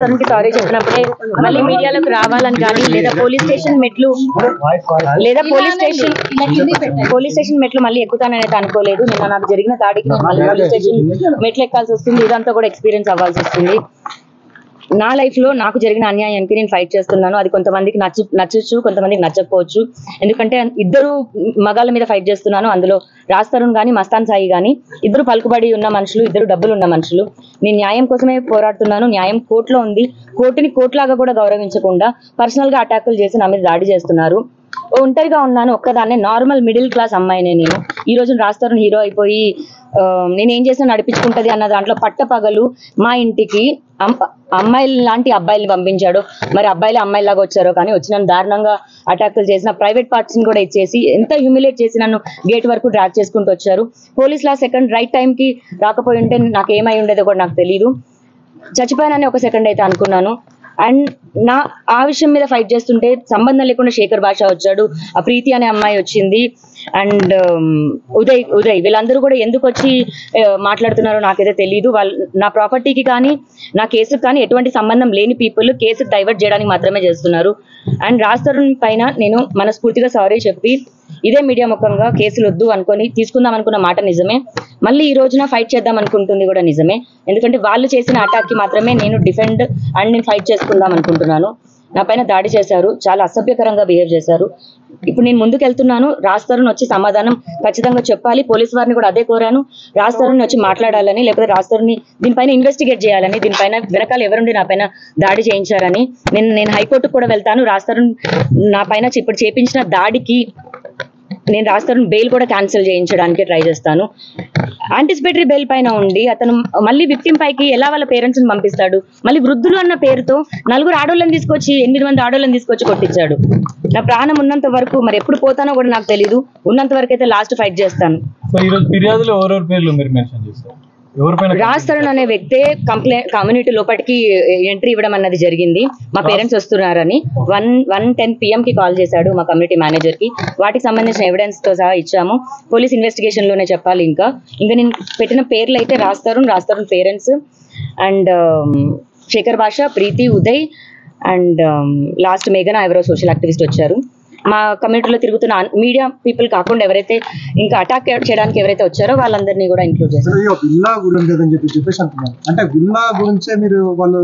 తనకి సారీ చెప్పినప్పుడే మళ్ళీ మీడియాలోకి రావాలని కానీ లేదా పోలీస్ స్టేషన్ మెట్లు మళ్ళీ ఎక్కుతానని అయితే అనుకోలేదు. నిన్న నాకు జరిగిన దాడికి నేను మళ్ళీ పోలీస్ స్టేషన్ మెట్లు ఎక్కాల్సి వస్తుంది. ఇదంతా కూడా ఎక్స్పీరియన్స్ అవ్వాల్సి వస్తుంది. నా లైఫ్ లో నాకు జరిగిన అన్యాయానికి నేను ఫైట్ చేస్తున్నాను. అది కొంతమందికి నచ్చచ్చు, కొంతమందికి నచ్చకపోవచ్చు. ఎందుకంటే ఇద్దరు మగాళ్ళ మీద ఫైట్ చేస్తున్నాను. అందులో రాజ్ తరుణ్ గానీ మస్తాన్ సాయి గానీ ఇద్దరు పలుకుబడి ఉన్న మనుషులు, ఇద్దరు డబ్బులు ఉన్న మనుషులు. నేను న్యాయం కోసమే పోరాడుతున్నాను. న్యాయం కోర్టులో ఉంది. కోర్టుని కోర్టులాగా కూడా గౌరవించకుండా పర్సనల్ గా అటాకులు చేసి నా మీద దాడి చేస్తున్నారు. ఒంటరిగా ఉన్నాను, ఒక్కదాన్నే, నార్మల్ మిడిల్ క్లాస్ అమ్మాయినే నేను. ఈ రోజు రాజ్ తరుణ్ హీరో అయిపోయి నేనేం చేసినా నడిపించుకుంటది అన్న దాంట్లో పట్టపగలు మా ఇంటికి అమ్మాయిలు లాంటి అబ్బాయిలు పంపించాడు. మరి అబ్బాయిలు అమ్మాయిలాగా వచ్చారో కానీ వచ్చి నన్ను దారుణంగా అటాకులు చేసిన, ప్రైవేట్ పార్ట్స్ ని కూడా ఇచ్చేసి ఎంత హ్యూమిలేట్ చేసి నన్ను గేట్ వరకు డ్రాగ్ చేసుకుంటూ వచ్చారు. పోలీసులు ఆ సెకండ్ రైట్ టైం కి రాకపోయి ఉంటే నాకు ఏమై ఉండేదో కూడా నాకు తెలియదు. చచ్చిపోయానని ఒక సెకండ్ అయితే అనుకున్నాను. అండ్ ఆ విషయం మీద ఫైట్ చేస్తుంటే సంబంధం లేకుండా శేఖర్ భాష వచ్చాడు, ఆ ప్రీతి అనే అమ్మాయి వచ్చింది, అండ్ ఉదయ్ వీళ్ళందరూ కూడా ఎందుకు వచ్చి మాట్లాడుతున్నారో నాకైతే తెలియదు. నా ప్రాపర్టీకి కానీ నా కేసుకు కానీ ఎటువంటి సంబంధం లేని పీపుల్ కేసుకు డైవర్ట్ చేయడానికి మాత్రమే చేస్తున్నారు. అండ్ రాజ్ తరుణ్ పైన నేను మనస్ఫూర్తిగా సారీ చెప్పి ఇదే మీడియా ముఖంగా కేసులు వద్దు అనుకొని తీసుకుందాం అనుకున్న మాట నిజమే. మళ్ళీ ఈ రోజున ఫైట్ చేద్దాం అనుకుంటుంది కూడా నిజమే. ఎందుకంటే వాళ్ళు చేసిన అటాక్ కి మాత్రమే నేను డిఫెండ్ అండ్ నేను ఫైట్ చేసుకుందాం అనుకుంటున్నాను. నా పైన దాడి చేశారు, చాలా అసభ్యకరంగా బిహేవ్ చేశారు. ఇప్పుడు నేను ముందుకు వెళ్తున్నాను. రాజ్ తరుణ్ వచ్చి సమాధానం ఖచ్చితంగా చెప్పాలి. పోలీస్ వారిని కూడా అదే కోరాను, రాజ్ తరుణ్ వచ్చి మాట్లాడాలని, లేకపోతే రాజ్ తరుణ్ దీనిపైన ఇన్వెస్టిగేట్ చేయాలని, దీనిపైన వెనకాల ఎవరుండి నా పైన దాడి చేయించారని. నేను హైకోర్టుకు కూడా వెళ్తాను. రాజ్ తరుణ్ నా పైన ఇప్పుడు చేపించిన దాడికి నేను రాజ్ తరుణ్ బెయిల్ కూడా క్యాన్సిల్ చేయించడానికి ట్రై చేస్తాను. యాంటిసిపేటరీ బెయిల్ పైన ఉండి అతను మళ్ళీ విక్టిమ్ పైకి ఎలా వాళ్ళ పేరెంట్స్ ని పంపిస్తాడు? మళ్ళీ వృద్ధులు అన్న పేరుతో 4 ఆడోళ్ళని తీసుకొచ్చి 8 మంది ఆడోళ్ళని తీసుకొచ్చి కొట్టించాడు. నా ప్రాణం ఉన్నంత వరకు, మరి ఎప్పుడు పోతానో కూడా నాకు తెలియదు, ఉన్నంత వరకు అయితే లాస్ట్ ఫైట్ చేస్తాను. రాజ్ తరుణ్ అనే వ్యక్తే కమ్యూనిటీ లోపలికి ఎంట్రీ ఇవ్వడం అన్నది జరిగింది. మా పేరెంట్స్ వస్తున్నారని 1:10 PM కి కాల్ చేశాడు మా కమ్యూనిటీ మేనేజర్ కి. వాటికి సంబంధించిన ఎవిడెన్స్ తో సహా ఇచ్చాము. పోలీస్ ఇన్వెస్టిగేషన్ లోనే చెప్పాలి. ఇంకా నేను పెట్టిన పేర్లు అయితే రాజ్ తరుణ్ పేరెంట్స్ అండ్ శేఖర్ భాష, ప్రీతి, ఉదయ్ అండ్ లాస్ట్ మేఘన ఎవరో సోషల్ యాక్టివిస్ట్ వచ్చారు. మా కమ్యూనిటీలో తిరుగుతున్న మీడియా పీపుల్ కాకుండా ఎవరైతే ఇంకా అటాక్ చేయడానికి ఎవరైతే వచ్చారో వాళ్ళందరినీ కూడా ఇంక్లూడ్ చేస్తారు. విల్లా గురించి చెప్పేసి అంటున్నారు. అంటే విల్లా గురించే మీరు వాళ్ళు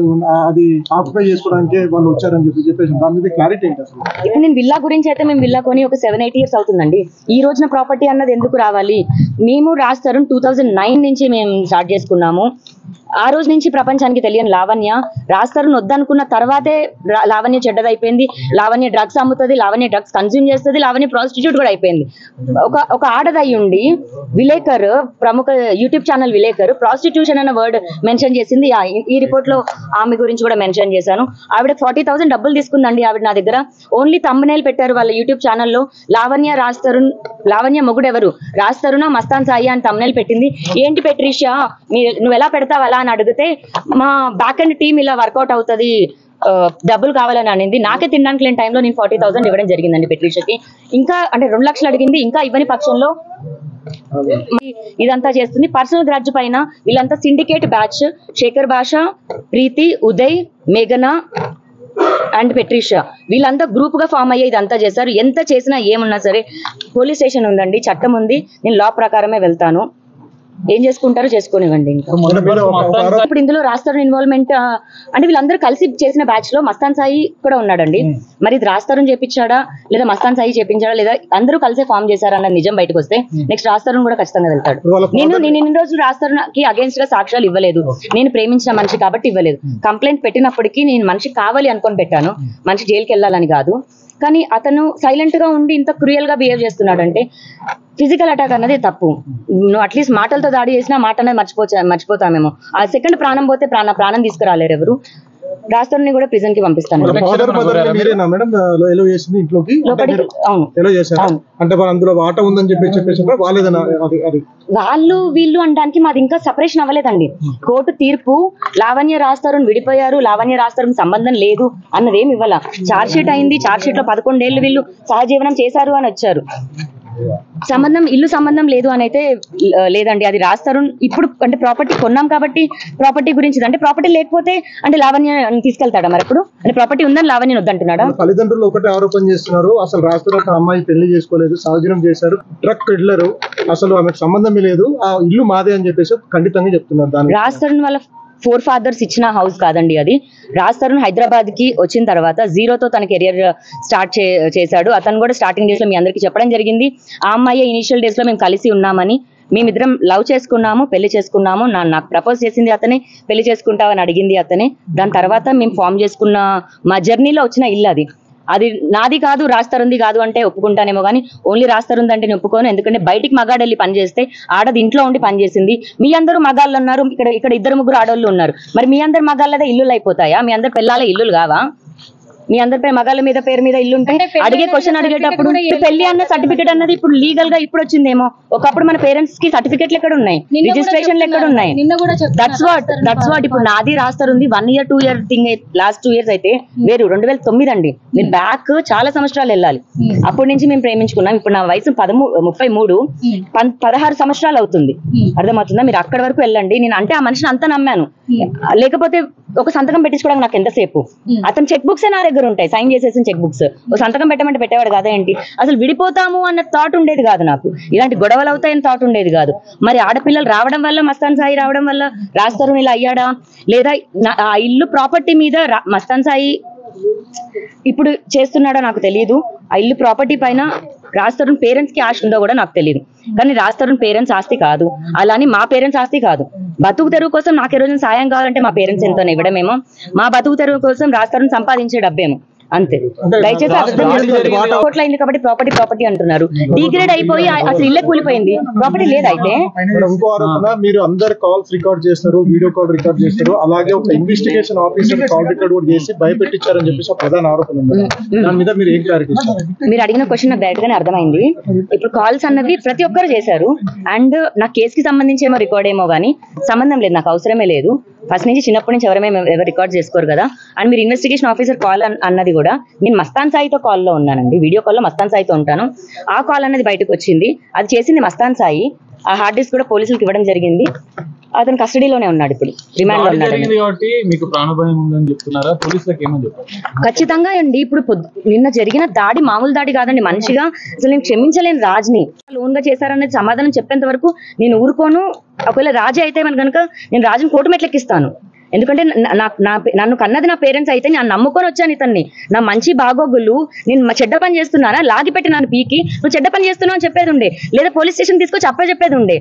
అది ఆక్యుపై చేసుకోవడానికి వాళ్ళు వచ్చారని చెప్పేసి దాని మీద క్లారిటీ ఏంటి అసలు? ఇప్పుడు నేను విల్లా గురించి అయితే మేము విల్లా కొని ఒక 7-8 years అవుతుందండి. ఈ రోజున ప్రాపర్టీ అన్నది ఎందుకు రావాలి? మేము రాజ్ తరుణ్ 2009 నుంచి మేము స్టార్ట్ చేసుకున్నాము. ఆ రోజు నుంచి ప్రపంచానికి తెలియని లావణ్య రాజ్ తరుణ్ వద్దనుకున్న తర్వాతే లావణ్య చెడ్డదైపోయింది. లావణ్య డ్రగ్స్ అమ్ముతుంది, లావణ్య డ్రగ్స్ కన్జ్యూమ్ చేస్తుంది, లావణ్య ప్రాస్టిట్యూట్ కూడా అయిపోయింది. ఒక ఆడదై ఉండి విలేకర్, ప్రముఖ యూట్యూబ్ ఛానల్ విలేకర్ ప్రాస్టిట్యూషన్ అన్న వర్డ్ మెన్షన్ చేసింది. ఈ రిపోర్ట్ లో ఆమె గురించి కూడా మెన్షన్ చేశాను. ఆవిడ 40,000 డబ్బులు తీసుకుందండి ఆవిడ నా దగ్గర. ఓన్లీ థంబ్నెయిల్ పెట్టారు వాళ్ళ యూట్యూబ్ ఛానల్లో, లావణ్య మొగుడెవరు, రాజ్ తరుణ్ మస్తాన్ సాయి అని థంబ్నెయిల్ పెట్టింది. ఏంటి పెట్రిషియా నువ్వు ఎలా పెడతావు అలా అని అడిగితే మా బ్యాక్ అండ్ టీమ్ ఇలా వర్కౌట్ అవుతుంది, డబ్బులు కావాలని అనింది. నాకే తినడానికి లేని టైంలో నేను 40,000 ఇవ్వడం జరిగిందండి పెట్రిషియాకి. ఇంకా అంటే 2 లక్షలు అడిగింది. ఇంకా ఇవ్వని పక్షంలో ఇదంతా చేస్తుంది. పర్సనల్ గ్రాడ్జ్ పైన వీళ్ళంతా సిండికేట్ బ్యాచ్, శేఖర్ భాష, ప్రీతి, ఉదయ్, మేఘన అండ్ పెట్రిషియా వీళ్ళంతా గ్రూప్ గా ఫామ్ అయ్యే ఇదంతా చేశారు. ఎంత చేసినా ఏమున్నా సరే పోలీస్ స్టేషన్ ఉందండి, చట్టం ఉంది. నేను లా ప్రకారమే వెళ్తాను. ఏం చేసుకుంటారో చేసుకోనివ్వండి. ఇంకా ఇప్పుడు ఇందులో రాజ్ తరుణ్ ఇన్వాల్వ్మెంట్ అంటే వీళ్ళందరూ కలిసి చేసిన బ్యాచ్ లో మస్తాన్ సాయి కూడా ఉన్నాడండి. మరి ఇది రాజ్ తరుణ్ చేపించాడా లేదా మస్తాన్ సాయి చేపించాడా లేదా అందరూ కలిసే ఫామ్ చేశారా అన్న నిజం బయటకు వస్తే నెక్స్ట్ రాజ్ తరుణ్ కూడా ఖచ్చితంగా వెళ్తాడు. నేను ఇన్ని రోజులు రాజ్ తరుణ్ కి అగేన్స్ట్ గా సాక్ష్యాలు ఇవ్వలేదు. నేను ప్రేమించిన మనిషి కాబట్టి ఇవ్వలేదు. కంప్లైంట్ పెట్టినప్పటికీ నేను మనిషి కావాలి అనుకొని పెట్టాను, మనిషి జైలుకి వెళ్ళాలని కాదు. కానీ అతను సైలెంట్ గా ఉండి ఇంత క్రూయల్ గా బిహేవ్ చేస్తున్నాడు అంటే ఫిజికల్ అటాక్ అన్నది తప్పు. నువ్వు అట్లీస్ట్ మాటలతో దాడి చేసినా మాట అనేది మర్చిపోతామేమో. ఆ సెకండ్ ప్రాణం పోతే ప్రాణం తీసుకురాలేరు ఎవరు. రాజ్ తరుణ్ కూడా ప్రిజన్ కి పంపిస్తాను. వాళ్ళు వీళ్ళు అనడానికి మాది ఇంకా సెపరేషన్ అవ్వలేదండి. కోర్టు తీర్పు లావణ్య రాజ్ తరుణ్ విడిపోయారు, లావణ్య రాజ్ తరుణ్ సంబంధం లేదు అన్నదేమి ఇవ్వాల. ఛార్జ్ షీట్ అయింది, ఛార్జ్ షీట్ లో 11 ఏళ్ళు వీళ్ళు సహజీవనం చేశారు అని వచ్చారు. ఇల్లు సంబంధం లేదు అని అయితే లేదండి. అది రాస్తారు ఇప్పుడు అంటే ప్రాపర్టీ కొన్నాం కాబట్టి ప్రాపర్టీ గురించి, అంటే ప్రాపర్టీ లేకపోతే అంటే లావణ్య తీసుకెళ్తాడా మరి అప్పుడు? అంటే ప్రాపర్టీ ఉందని లావణ్య వద్దంటున్నాడా? తల్లిదండ్రులు ఒకటే ఆరోపణ చేస్తున్నారు, అసలు రాస్తున్న అమ్మాయి పెళ్లి చేసుకోలేదు, సహజనం చేశారు, ట్రక్ పెడ్లరు, అసలు ఆమెకు సంబంధమే లేదు, ఆ ఇల్లు మాదే అని చెప్పేసి ఖండితంగా చెప్తున్నారు. దాని రాస్తారు వాళ్ళ 4 fathers ఇచ్చిన హౌస్ కాదండి అది. రాజ్ తరుణ్ హైదరాబాద్ కి వచ్చిన తర్వాత జీరోతో తన కెరియర్ స్టార్ట్ చేశాడు. అతను కూడా స్టార్టింగ్ డేస్ లో మీ అందరికీ చెప్పడం జరిగింది, ఆ అమ్మాయి ఇనిషియల్ డేస్ లో మేము కలిసి ఉన్నామని, మేమిద్దరం లవ్ చేసుకున్నాము, పెళ్లి చేసుకున్నాము, నాకు ప్రపోజ్ చేసింది అతనే, పెళ్లి చేసుకుంటావని అడిగింది అతనే. దాని తర్వాత మేము ఫామ్ చేసుకున్న మా జర్నీలో వచ్చిన ఇల్లు అది. అది నాది కాదు, రాజ్ తరుణ్ది కాదు అంటే ఒప్పుకుంటానేమో కానీ ఓన్లీ రాజ్ తరుణ్ అంటే నేను ఒప్పుకోను. ఎందుకంటే బయటికి మగాడెళ్ళి పని చేస్తే ఆడది ఇంట్లో ఉండి పని చేసింది. మీ అందరూ మగాళ్ళు ఉన్నారు, ఇక్కడ 2-3 ఆడోళ్ళు ఉన్నారు. మరి మీ అందరు మగాళ్ళదే ఇల్లులు అయిపోతాయా? మీ అందరు పిల్లల ఇల్లులు కావా? మీ అందరి మగాళ్ళ మీద పేరు మీద ఇల్లు ఉంటాయి. అడిగే క్వశ్చన్ అడిగేటప్పుడు పెళ్లి అన్న సర్టిఫికేట్ అన్నది ఇప్పుడు లీగల్ గా ఇప్పుడు వచ్చిందేమో. ఒకప్పుడు మన పేరెంట్స్ కి సర్టిఫికేట్లు ఎక్కడ ఉన్నాయి, రిజిస్ట్రేషన్లు ఎక్కడ ఉన్నాయి? దట్స్ వాట్ ఇప్పుడు నాది రాస్తారుంది 1 year 2 year thing. Last 2 years అయితే వేరు. 2009 అండి. మీరు బ్యాక్ చాలా సంవత్సరాలు వెళ్ళాలి. అప్పటి నుంచి మేము ప్రేమించుకున్నాం. ఇప్పుడు నా వయసు 33, 16 సంవత్సరాలు అవుతుంది. అర్థమవుతుందా? మీరు అక్కడి వరకు వెళ్ళండి. నేను అంటే ఆ మనిషిని అంతా నమ్మాను. లేకపోతే ఒక సంతకం పెట్టించుకోవడానికి నాకు ఎంతసేపు? అతను చెక్ బుక్స్ నా దగ్గర ఉంటాయి, సైన్ చేసేసిన చెక్ బుక్స్. ఒక సంతకం పెట్టమంటే పెట్టేవాడు కాదా ఏంటి? అసలు విడిపోతాము అన్న థాట్ ఉండేది కాదు నాకు. ఇలాంటి గొడవలు అవుతాయని థాట్ ఉండేది కాదు. మరి ఆడపిల్లలు రావడం వల్ల, మస్తాన్ సాయి రావడం వల్ల రాజ్ తరుణ్ ఇలా అయ్యాడా? లేదా ఆ ఇల్లు ప్రాపర్టీ మీద మస్తాన్ సాయి ఇప్పుడు చేస్తున్నాడో నాకు తెలియదు. ఆ ఇల్లు ప్రాపర్టీ పైన రాజ్ తరుణ్ పేరెంట్స్ కి ఆశ ఉందో కూడా నాకు తెలియదు. కానీ రాజ్ తరుణ్ పేరెంట్స్ ఆస్తి కాదు, అలాని మా పేరెంట్స్ ఆస్తి కాదు. బతుకు తెరువు కోసం నాకు ఈ రోజు సాయం కావాలంటే మా పేరెంట్స్ ఎంతో ఇవ్వడమేమో, మా బతుకు తెరువు కోసం రాజ్ తరుణ్ సంపాదించే డబ్బేమో, అంతే. దయచేసి కోట్లయింది కాబట్టి ప్రాపర్టీ అంటున్నారు. డిగ్రేడ్ అయిపోయి అసలు ఇల్లే కూలిపోయింది, ప్రాపర్టీ లేదైతే. ఇంకో ఆరోపణ, మీరు అందరు కాల్స్ రికార్డ్ చేస్తారు, వీడియో కాల్ రికార్డ్ చేస్తారు, అలాగే ఒక ఇన్వెస్టిగేషన్ ఆఫీసర్ కాల్ రికార్డ్ కూడా చేసి భయపెట్టించారని చెప్పేసి ఒక ప్రధాన ఆరోపణ ఉంది. దాని మీద మీరు ఏం క్లారిటీ ఇస్తారు? మీరు అడిగిన క్వశ్చన్ నాకు డైరెక్ట్ గానే అర్థమైంది. ఇప్పుడు కాల్స్ అన్నవి ప్రతి ఒక్కరు చేశారు. అండ్ నా కేసుకి సంబంధించి ఏమో రికార్డ్ ఏమో కానీ సంబంధం లేదు, నాకు అవసరమే లేదు. ఫస్ట్ నుంచి చిన్నప్పటి నుంచి ఎవరు రికార్డ్ చేసుకోరు కదా. అండ్ మీరు ఇన్వెస్టిగేషన్ ఆఫీసర్ కాల్ అన్నది కూడా నేను మస్తాన్ సాయితో కాల్లో ఉన్నానండి. వీడియో కాల్లో మస్తాన్ సాయితో ఉంటాను. ఆ కాల్ అనేది బయటకు వచ్చింది, అది చేసింది మస్తాన్ సాయి. ఆ హార్డ్ డిస్క్ కూడా పోలీసులకు ఇవ్వడం జరిగింది. అతను కస్టడీలోనే ఉన్నాడు, ఇప్పుడు రిమాండ్ లో ఉన్నాడు. ఖచ్చితంగా అండి. ఇప్పుడు నిన్న జరిగిన దాడి మామూలు దాడి కాదండి. మనిషిగా అసలు నేను క్షమించలేను రాజ్ని. లోన్ గా చేశారనేది సమాధానం చెప్పేంత వరకు నేను ఊరుకోను. ఒకవేళ రాజే అయితే మన కనుక నేను రాజుని కోర్టు మెట్లెక్కిస్తాను. ఎందుకంటే నన్ను కన్నది నా పేరెంట్స్ అయితే నేను నమ్ముకొని వచ్చాను ఇతన్ని. నా మంచి బాగోగులు, నేను చెడ్డ పని చేస్తున్నానా లాగిపెట్టి నన్ను పీకి నువ్వు చెడ్డ పని చేస్తున్నావు అని చెప్పేది ఉండే, లేదా పోలీస్ స్టేషన్ తీసుకొచ్చి చెప్పేది ఉండే.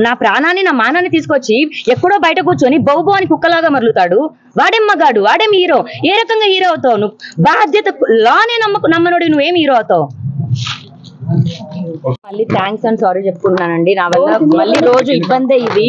నా ప్రాణాన్ని నా మానాన్ని తీసుకొచ్చి ఎక్కడో బయట కూర్చొని బౌబో అని కుక్కలాగా మరులుతాడు. వాడేం మగాడు, వాడేం హీరో? ఏ రకంగా హీరో అవుతావు నువ్వు? బాధ్యత లానే నమ్మనోడి నువ్వేం హీరో అవుతావు? మళ్ళీ థ్యాంక్స్ అండ్ సారీ చెప్పుకుంటున్నానండి. నా వల్ల మళ్ళీ రోజు ఇబ్బందే ఇది.